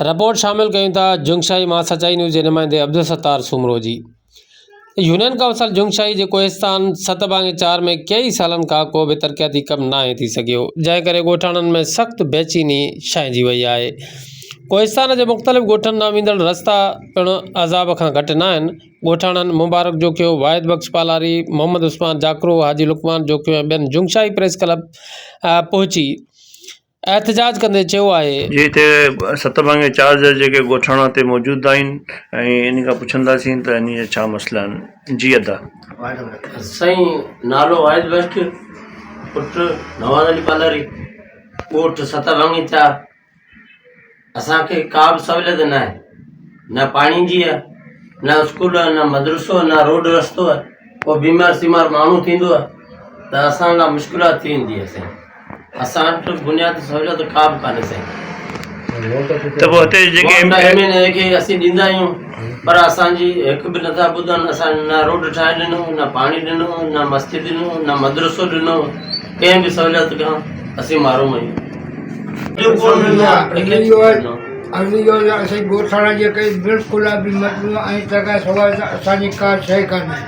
Report शामिल कयूं था जुंगशाही महासचाई न्यूज़ जे नुमाइंदे अब्दुल सत्तार सुमरो जी। यूनियन काउंसिल जुंगशाही जे कोहिस्तान 7/4 में कई सालन का को भी तरक्याती कम नाहे थी सघियो, जंहिं करे ॻोठाणनि में सख़्त बेचैनी छाइजी वई आहे। कोहिस्तान जे मुख़्तलिफ़ ॻोठनि ॾांहुं वेंदड़ रस्ता पिणु अज़ाब खां घटि न आहिनि। ॻोठाणनि मुबारक जोखियो, वाहिद बख़्श पालारी, मोहम्मद उस्मान जाकरो, हाजी लुकमान जोखियो ऐं ॿियनि जुंगशाही प्रेस क्लब पहुची एहतजाज कंदे चयो आहे जी हिते 7/4 जा जेके ॻोठाणा हिते मौजूदु आहिनि ऐं इन खां पुछंदासीं त इन जा छा मसइला आहिनि। जी अदा साईं, नालो वाहिद बख़्श, पुटु नवाज़ अली पालारी, ॻोठ 7/4। असांखे का बि सहूलियत न आहे, न पाणी जी आहे, न स्कूल आहे, न मदरसो, न रोड रस्तो आहे। को बीमार सीमार माण्हू थींदो आहे त असां लाइ मुश्किलात थी वेंदी आहे साईं। असां वटि बुनियादी सहूलियत का बि कान्हे साईं। त पोइ हिते जेके खे असीं ॾींदा आहियूं पर असांजी हिकु बि नथा ॿुधनि। असां न रोड ठाहे ॾिनो, न पाणी ॾिनो, न मस्जिद ॾिनो, न मदरसो ॾिनो, कंहिं बि सहूलियत खां असीं मारूम आहियूं। असांजी ॻोठाणा जेके बिल्कुलु मतिलबु ऐं जॻह सवाइ असांजी का शइ कान्हे,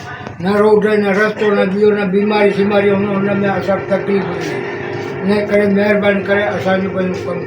न रोड, न रस्तो, न ॿियो, न बीमारी सीमारी हुन में असां तकलीफ़ इन करे महिरबानी करे असांजो पंहिंजो कमु